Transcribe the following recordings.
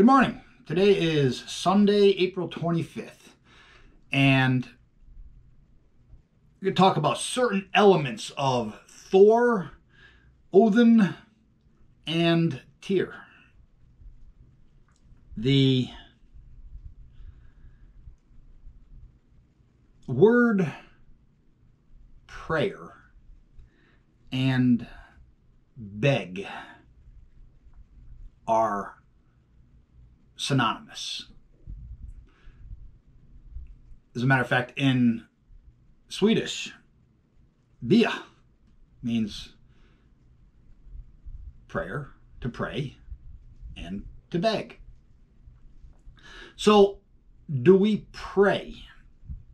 morning. Today is Sunday, April 25th, and we're going to talk about certain elements of Thor, Odin, and Tyr. The word prayer and beg are synonymous. As a matter of fact, in Swedish, bia means prayer, to pray, and to beg. So, do we pray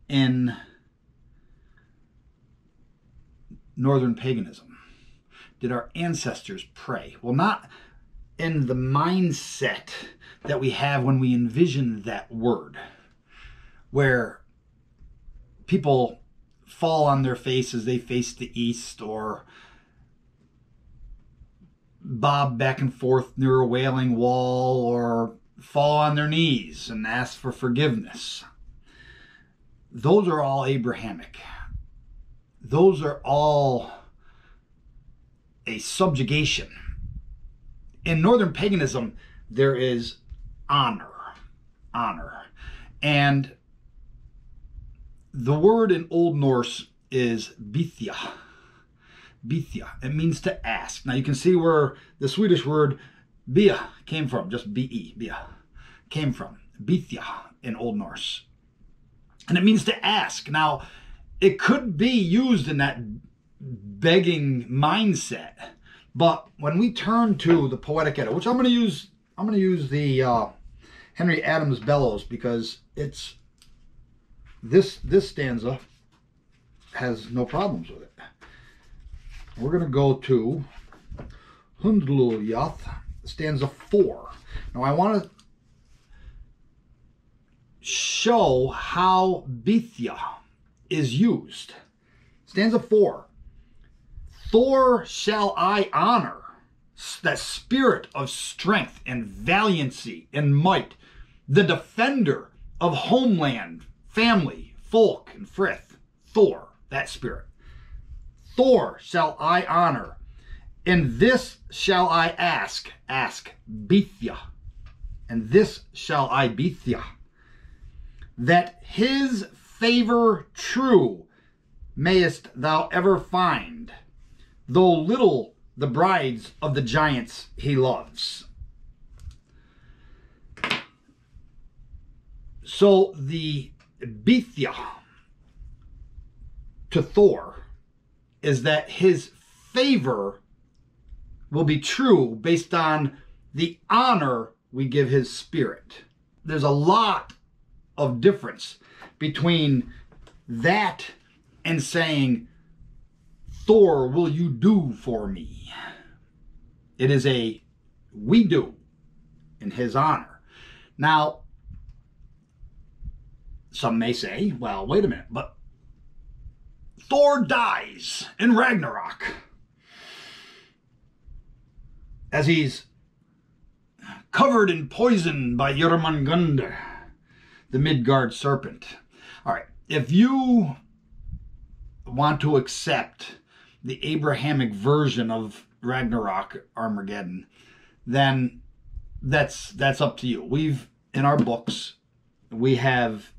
in Northern Paganism? Did our ancestors pray? Well, not in the mindset that we have when we envision that word, where people fall on their face as they face the east, or bob back and forth near a wailing wall, or fall on their knees and ask for forgiveness. Those are all Abrahamic. Those are all a subjugation. In Northern Paganism, there is honor. And the word in Old Norse is bithya. Bithya. It means to ask. Now you can see where the Swedish word bia came from. Just B-E, bia, came from. Bithya in Old Norse. And it means to ask. Now, it could be used in that begging mindset. But when we turn to the Poetic Edda, which I'm going to use the Henry Adams Bellows, because it's this stanza has no problems with it. We're going to go to Hundluljath, stanza 4. Now I want to show how bithya is used. Stanza 4. Thor shall I honor, that spirit of strength and valiancy and might, the defender of homeland, family, folk, and frith. Thor, that spirit. Thor shall I honor, and this shall I ask bithya, and this shall I bithya, that his favor true mayest thou ever find, though little the brides of the giants he loves. So the bithya to Thor is that his favor will be true based on the honor we give his spirit. There's a lot of difference between that and saying, Thor, will you do for me? It is a we do in his honor. Now, some may say, well, wait a minute, but Thor dies in Ragnarok as he's covered in poison by Jormungandr, the Midgard serpent. All right, if you want to accept the Abrahamic version of Ragnarok, Armageddon, then that's up to you. In our books, we have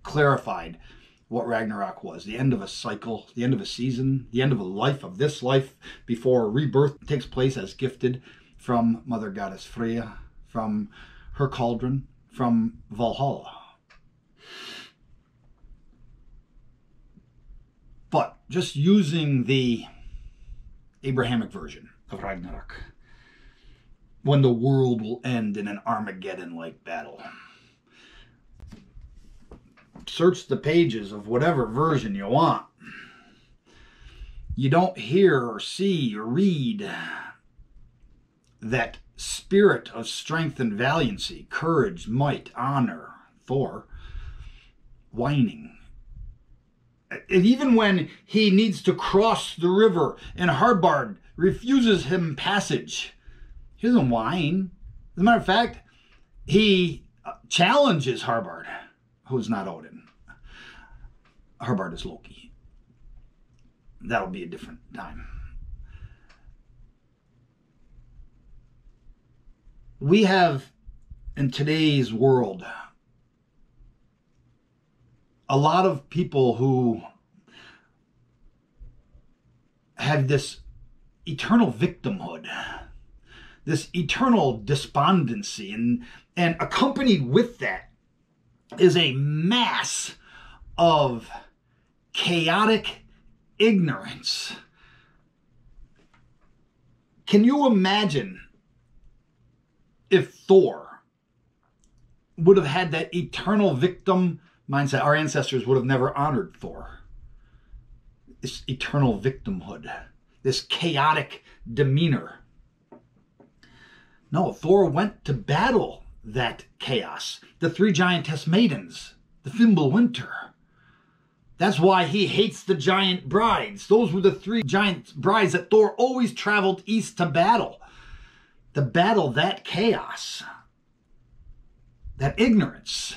clarified what Ragnarok was. The end of a cycle, the end of a season, the end of a life, of this life, before rebirth takes place as gifted from Mother Goddess Freya, from her cauldron, from Valhalla. But just using the Abrahamic version of Ragnarok, when the world will end in an Armageddon-like battle. Search the pages of whatever version you want. You don't hear or see or read that spirit of strength and valiancy, courage, might, honor, Thor, whining. And even when he needs to cross the river and Harbard refuses him passage, he doesn't whine. As a matter of fact, he challenges Harbard, who's not Odin. Harbard is Loki. That'll be a different time. We have, in today's world, a lot of people who have this eternal victimhood, this eternal despondency, and accompanied with that is a mass of chaotic ignorance. Can you imagine if Thor would have had that eternal victim mindset? Our ancestors would have never honored Thor. This eternal victimhood, this chaotic demeanor. No, Thor went to battle that chaos. The three giantess maidens, the Fimbulwinter. That's why he hates the giant brides. Those were the three giant brides that Thor always traveled east to battle. To battle that chaos, that ignorance,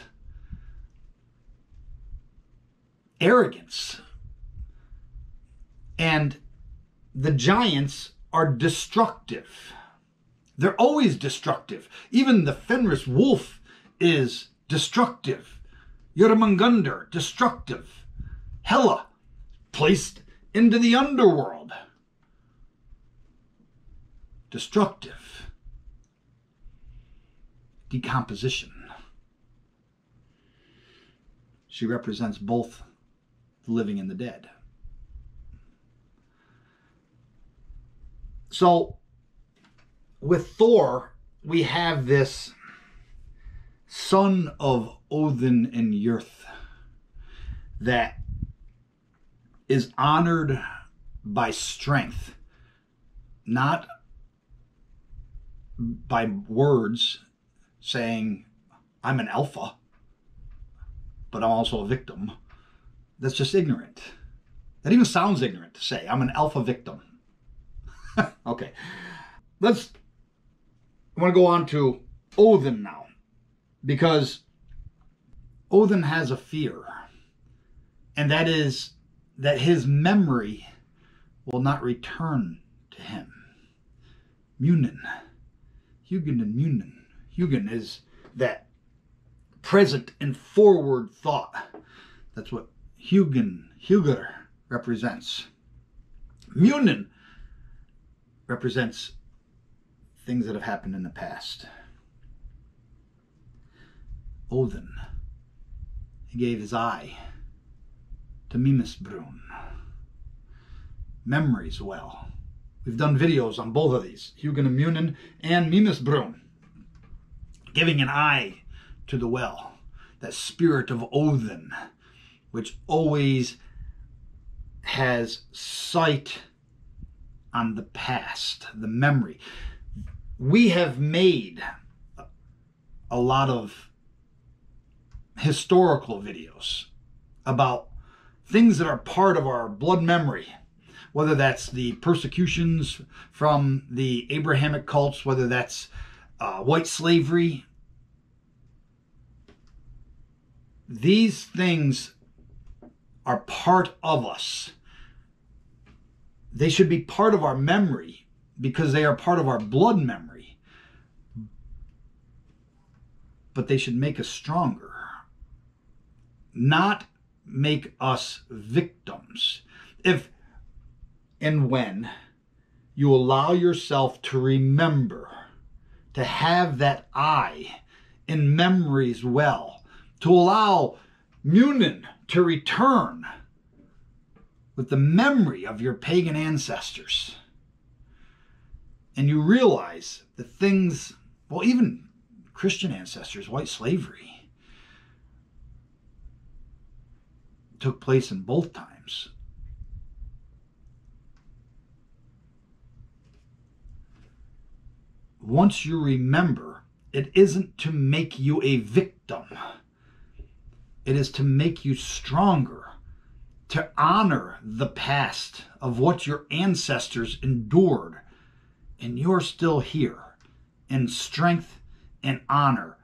arrogance. And the giants are destructive. They're always destructive. Even the Fenris wolf is destructive. Jörmungandr, destructive. Hela, placed into the underworld. Destructive. Decomposition. She represents both the living and the dead. So, with Thor, we have this son of Odin and Jörth that is honored by strength, not by words saying, I'm an alpha, but I'm also a victim. That's just ignorant. That even sounds ignorant to say, I'm an alpha victim. Okay, I want to go on to Odin now, because Odin has a fear, and that is that his memory will not return to him. Munin, Hugin and Munin. Hugin is present and forward thought. That's what Hugr represents. Munin represents things that have happened in the past. Odin, he gave his eye to Mimisbrún. Memories well. We've done videos on both of these, Hugin and Munin and Mimisbrún. Giving an eye to the well, that spirit of Odin, which always has sight on the past, the memory. We have made a lot of historical videos about things that are part of our blood memory, whether that's the persecutions from the Abrahamic cults, whether that's white slavery. These things are part of us. They should be part of our memory because they are part of our blood memory. But they should make us stronger, not make us victims. If and when you allow yourself to remember, to have that eye in memories well, to allow Munin to return with the memory of your pagan ancestors, and you realize the things, well, even Christian ancestors, white slavery, took place in both times. Once you remember, it isn't to make you a victim. It is to make you stronger, to honor the past of what your ancestors endured. And you're still here in strength and honor.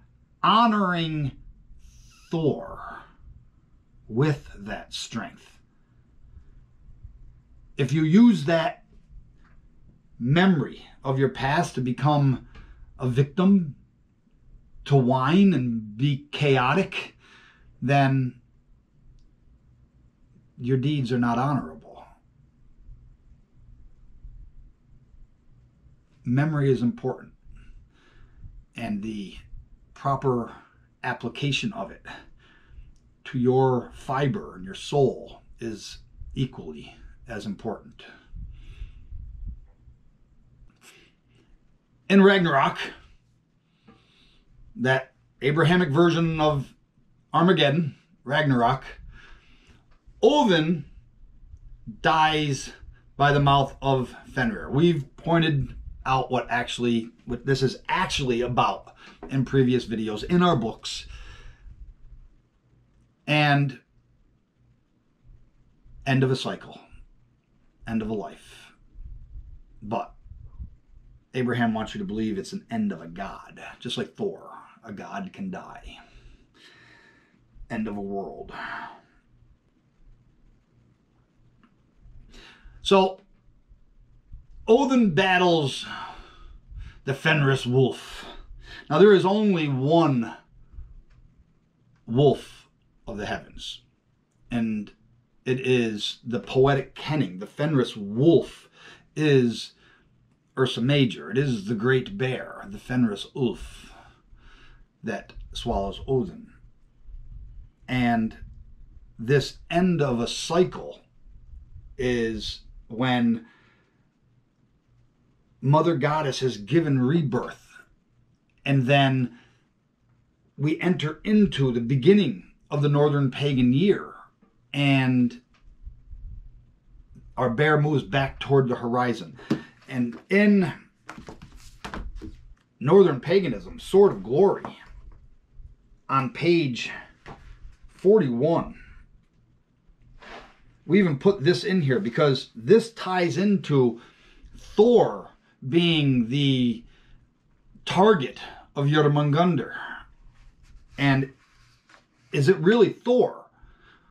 Honoring Thor with that strength. If you use that memory of your past to become a victim, to whine and be chaotic, then your deeds are not honorable. Memory is important, and the proper application of it to your fiber and your soul is equally as important. In Ragnarok, that Abrahamic version of Armageddon, Ragnarok, Odin dies by the mouth of Fenrir. We've pointed out what this is actually about in previous videos in our books. And end of a cycle, end of a life. But Abraham wants you to believe it's an end of a god, just like Thor. A god can die. End of a world. So, Odin battles the Fenris wolf. Now, there is only one wolf of the heavens, and it is the poetic kenning. The Fenris wolf is Ursa Major. It is the great bear, the Fenris Ulf, that swallows Odin. And this end of a cycle is when Mother Goddess has given rebirth, and then we enter into the beginning of the Northern Pagan year, and our bear moves back toward the horizon. And in Northern Paganism, Sword of Glory, on page 41, we even put this in here because this ties into Thor being the target of Jormungandr. And is it really Thor?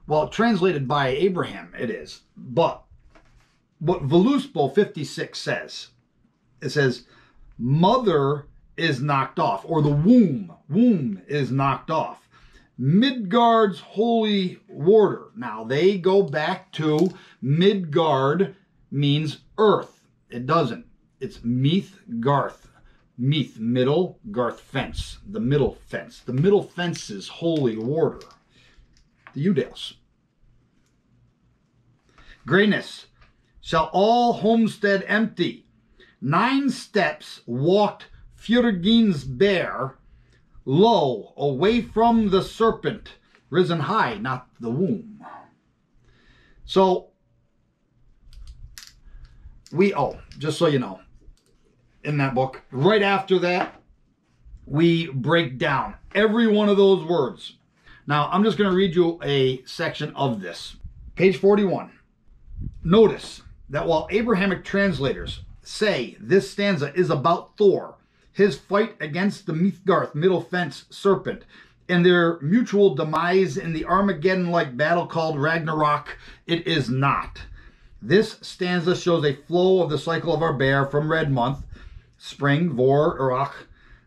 Well, translated by Abraham, it is. But what Voluspo 56 says, it says, mother is knocked off, or the womb is knocked off. Midgard's holy warder. Now, they go back to Midgard means earth. It doesn't. It's Meath Garth. Meath, middle, Garth, fence. The middle fence. The middle fence's holy warder. The Udales. Grayness. Shall all homestead empty. 9 steps walked Fjörgin's bear, lo, away from the serpent, risen high, not the womb. So, just so you know, in that book, right after that, we break down every one of those words. Now, I'm just going to read you a section of this. Page 41. Notice that while Abrahamic translators say this stanza is about Thor, his fight against the Midgard middle fence serpent, and their mutual demise in the Armageddon-like battle called Ragnarok, it is not. This stanza shows a flow of the cycle of our bear from red month, spring, vor, urach,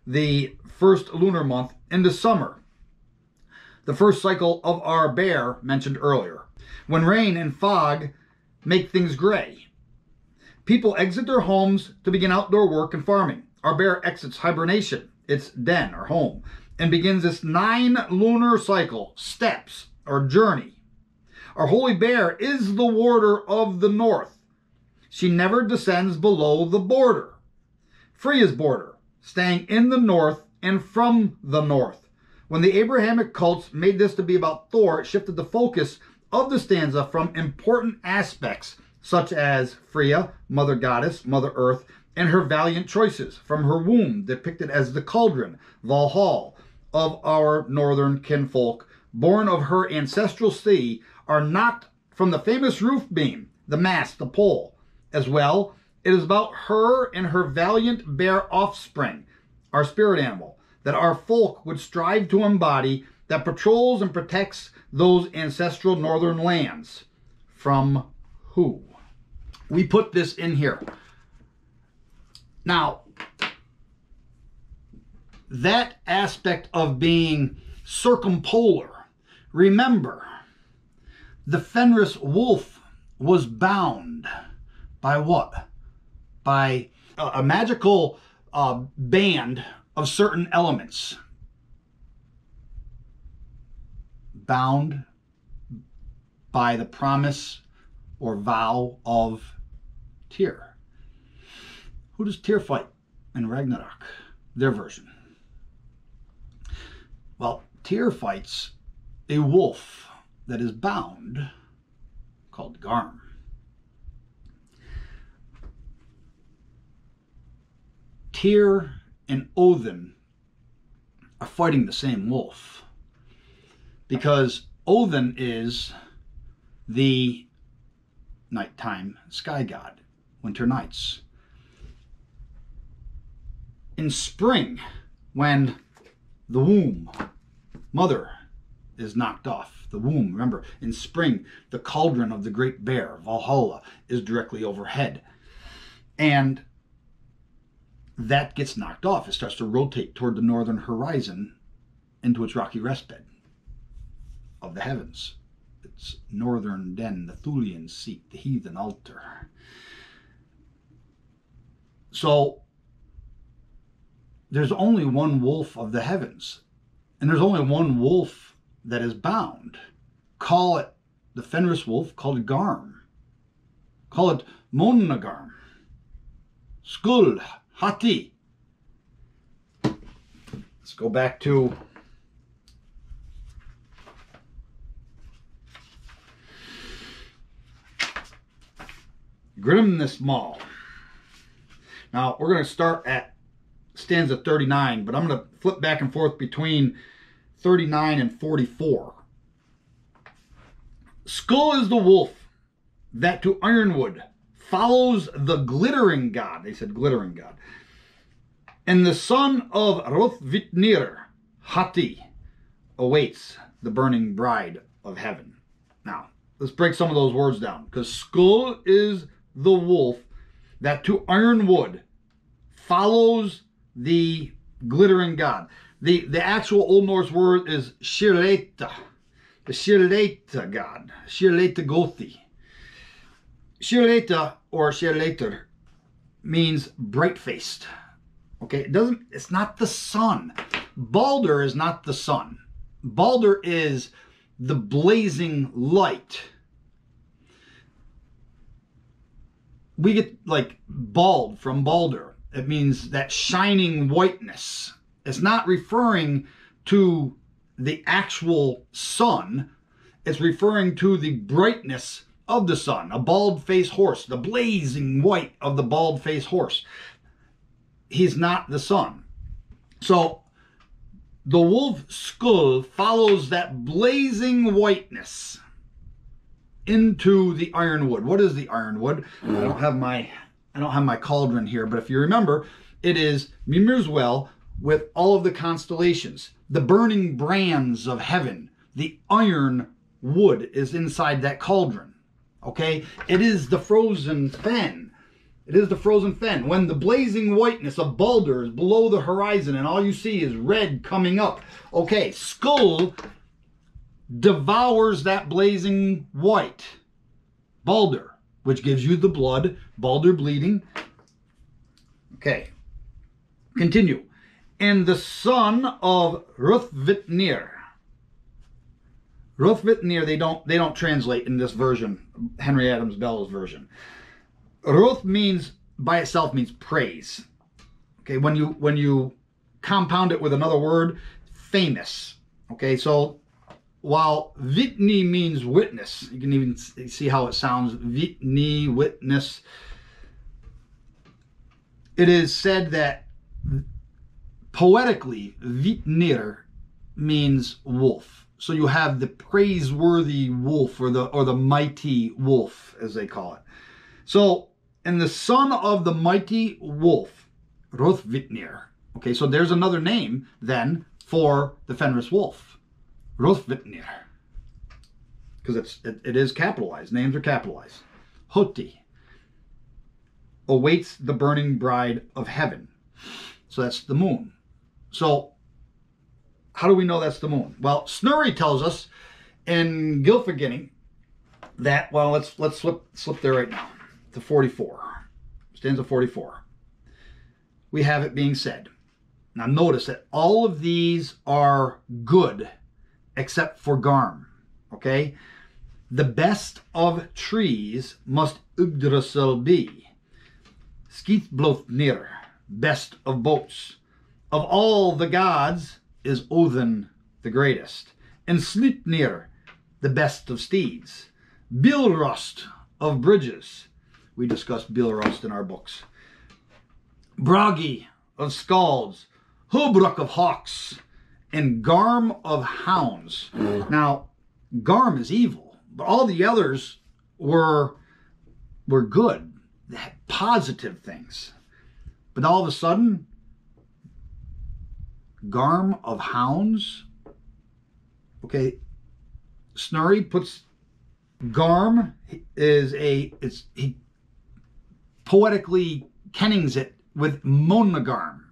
the first lunar month, into summer, the first cycle of our bear mentioned earlier, when rain and fog make things gray. People exit their homes to begin outdoor work and farming. Our bear exits hibernation, its den or home, and begins this 9 lunar cycle, steps or journey. Our holy bear is the warder of the north. She never descends below the border. Freya's border, staying in the north and from the north. When the Abrahamic cults made this to be about Thor, it shifted the focus of the stanza from important aspects such as Freya, Mother Goddess, Mother Earth, and her valiant choices from her womb, depicted as the cauldron, Valhall, of our northern kinfolk, born of her ancestral sea, are not from the famous roof beam, the mast, the pole. As well, it is about her and her valiant bear offspring, our spirit animal, that our folk would strive to embody that patrols and protects those ancestral northern lands. From who? We put this in here. Now, that aspect of being circumpolar, remember, the Fenris wolf was bound by what? By a magical band of certain elements. Bound by the promise or vow of Tyr. Who does Tyr fight in Ragnarok? Their version. Well, Tyr fights a wolf that is bound called Garm. Tyr and Odin are fighting the same wolf because Odin is the nighttime sky god, winter nights. In spring, when the womb, mother, is knocked off, the womb, remember, in spring, the cauldron of the great bear, Valhalla, is directly overhead. And that gets knocked off. It starts to rotate toward the northern horizon into its rocky rest bed of the heavens. Its northern den, the Thulian seat, the heathen altar. So there's only one wolf of the heavens, and there's only one wolf that is bound. Call it the Fenris wolf, call it Garm. Call it Mánagarm. Skoll, Hati. Let's go back to Grimness Mall. Now, we're going to start at stanza 39, but I'm going to flip back and forth between 39 and 44. Skoll is the wolf that to Ironwood follows the glittering god. They said glittering god. And the son of Hrothvitnir, Hati, awaits the burning bride of heaven. Now, let's break some of those words down, because Skoll is the wolf that to Ironwood follows the glittering god. The actual Old Norse word is Shirleita, the Shirleita god, Shirleita Gothi. Shirleita or Shirleiter means bright-faced. Okay, it's not the sun. Balder is not the sun. Balder is the blazing light. We get like bald from Balder. It means that shining whiteness. It's not referring to the actual sun. It's referring to the brightness of the sun. A bald-faced horse, the blazing white of the bald-faced horse. He's not the sun. So the wolf Skoll follows that blazing whiteness into the ironwood. What is the ironwood? I don't have my cauldron here, but if you remember, it is Mimir's well with all of the constellations, the burning brands of heaven. The iron wood is inside that cauldron. Okay? It is the frozen fen. It is the frozen fen. When the blazing whiteness of Balder is below the horizon and all you see is red coming up. Okay, Skoll devours that blazing white. Balder, which gives you the blood. Balder bleeding. Okay, continue. And the son of Hrothvitnir. Hrothvitnir, they don't translate in this version, Henry Adams Bell's version. Hroth means, by itself, means praise. Okay, when you compound it with another word, famous. Okay, so while Vitni means witness, you can even see how it sounds, Vitni, witness. It is said that poetically, Vitnir means wolf. So you have the praiseworthy wolf, or the mighty wolf, as they call it. So, and the son of the mighty wolf, Hrothvitnir, Okay, so there's another name then for the Fenris wolf. Rothvitnir. Because it is capitalized. Names are capitalized. Hati. Awaits the burning bride of heaven. So that's the moon. So how do we know that's the moon? Well, Snorri tells us in Gylfaginning that, well, let's slip there right now to 44. Stanza 44. We have it being said. Now notice that all of these are good except for Garm. Okay? The best of trees must Yggdrasil be. Skithblothnir, best of boats. Of all the gods is Odin the greatest. And Sleipnir, the best of steeds. Bilrost of bridges. We discussed Bilrost in our books. Bragi of skalds. Hubrock of hawks. And Garm of hounds. Now, Garm is evil, but all the others were good. They had positive things. But all of a sudden, Garm of hounds. Okay, Snorri puts Garm he poetically kennings it with Mánagarm.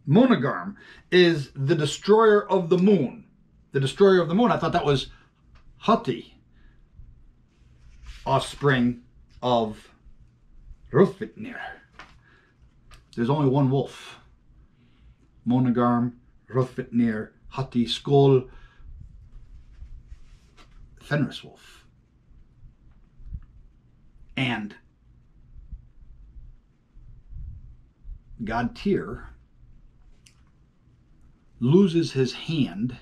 Mánagarm is the destroyer of the moon. The destroyer of the moon. I thought that was Hati, offspring of Rothvitnir. There's only one wolf. Mánagarm, Rothvitnir, Hati, Skoll, Fenris wolf. And God Tyr loses his hand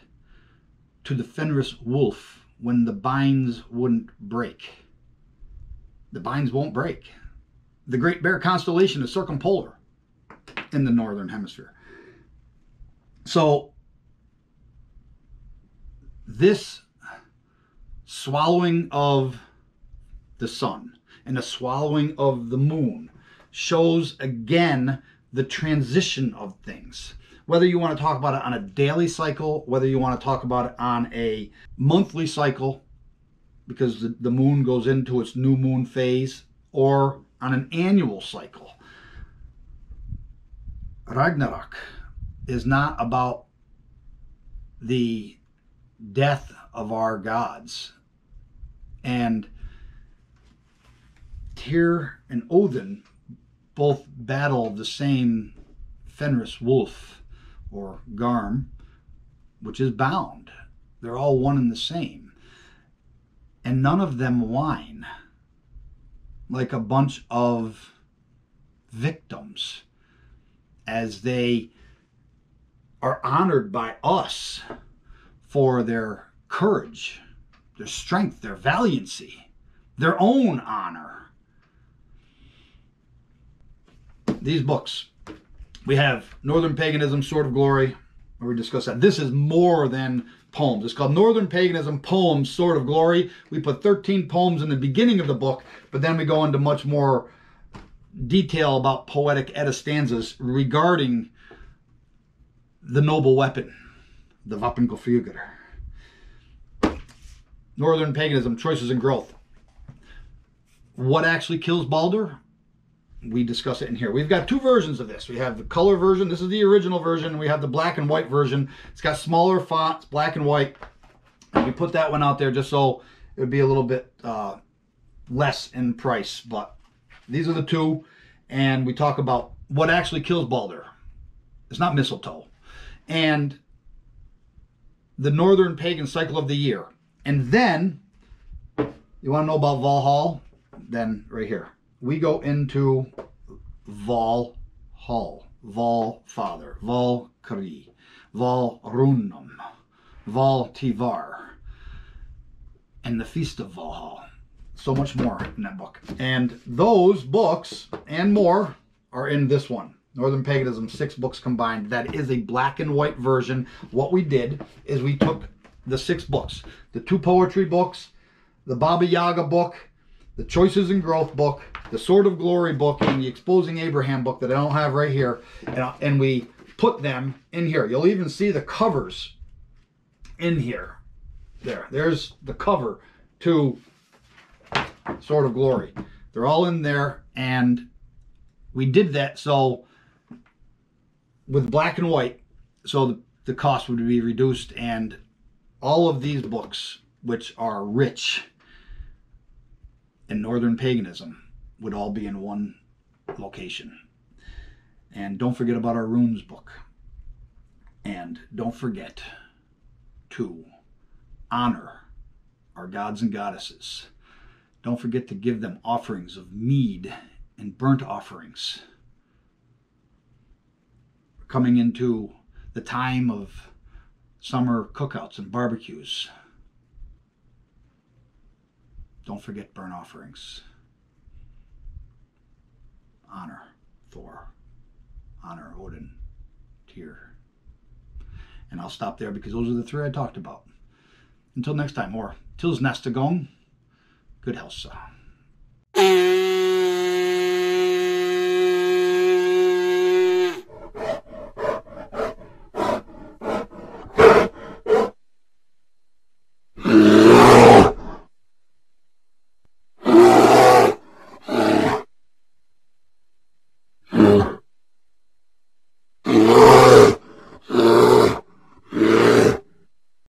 to the Fenris wolf when the binds wouldn't break. The binds won't break. The Great Bear constellation is circumpolar in the northern hemisphere. So this swallowing of the sun and the swallowing of the moon shows again the transition of things. Whether you want to talk about it on a daily cycle, whether you want to talk about it on a monthly cycle, because the moon goes into its new moon phase, or on an annual cycle. Ragnarok is not about the death of our gods. And Tyr and Odin both battle the same Fenris wolf, or Garm, which is bound. They're all one and the same. And none of them whine like a bunch of victims as they are honored by us for their courage, their strength, their valiancy, their own honor. These books, we have Northern Paganism, Sword of Glory, where we discuss that. This is more than poems. It's called Northern Paganism Poems, Sword of Glory. We put 13 poems in the beginning of the book, but then we go into much more detail about poetic etastanzas regarding the noble weapon, the Vapengeflügel. Northern Paganism, Choices and Growth. What actually kills Balder? We discuss it in here. We've got two versions of this. We have the color version. This is the original version. We have the black and white version. It's got smaller fonts, black and white. And we put that one out there just so it would be a little bit less in price. But these are the two. And we talk about what actually kills Balder. It's not mistletoe. And the Northern Pagan cycle of the year. And then, you want to know about Valhall? Then right here. We go into Valhall, Val Father, Valkyrie, Valrunum, Valtivar, and the Feast of Valhall. So much more in that book. And those books and more are in this one. Northern Paganism, 6 books combined. That is a black and white version. What we did is we took the 6 books, the 2 poetry books, the Baba Yaga book, the Choices and Growth book, the Sword of Glory book, and the Exposing Abraham book that I don't have right here, and we put them in here. You'll even see the covers in here. There's the cover to Sword of Glory. They're all in there, and we did that so with black and white, so the cost would be reduced, and all of these books, which are rich in Northern Paganism, would all be in one location. And don't forget about our runes book. And don't forget to honor our gods and goddesses. Don't forget to give them offerings of mead and burnt offerings. We're coming into the time of summer cookouts and barbecues. Don't forget burnt offerings. Honor Thor. Honor Odin. Tyr. And I'll stop there because those are the three I talked about. Until next time, or tills nästa gång, good health.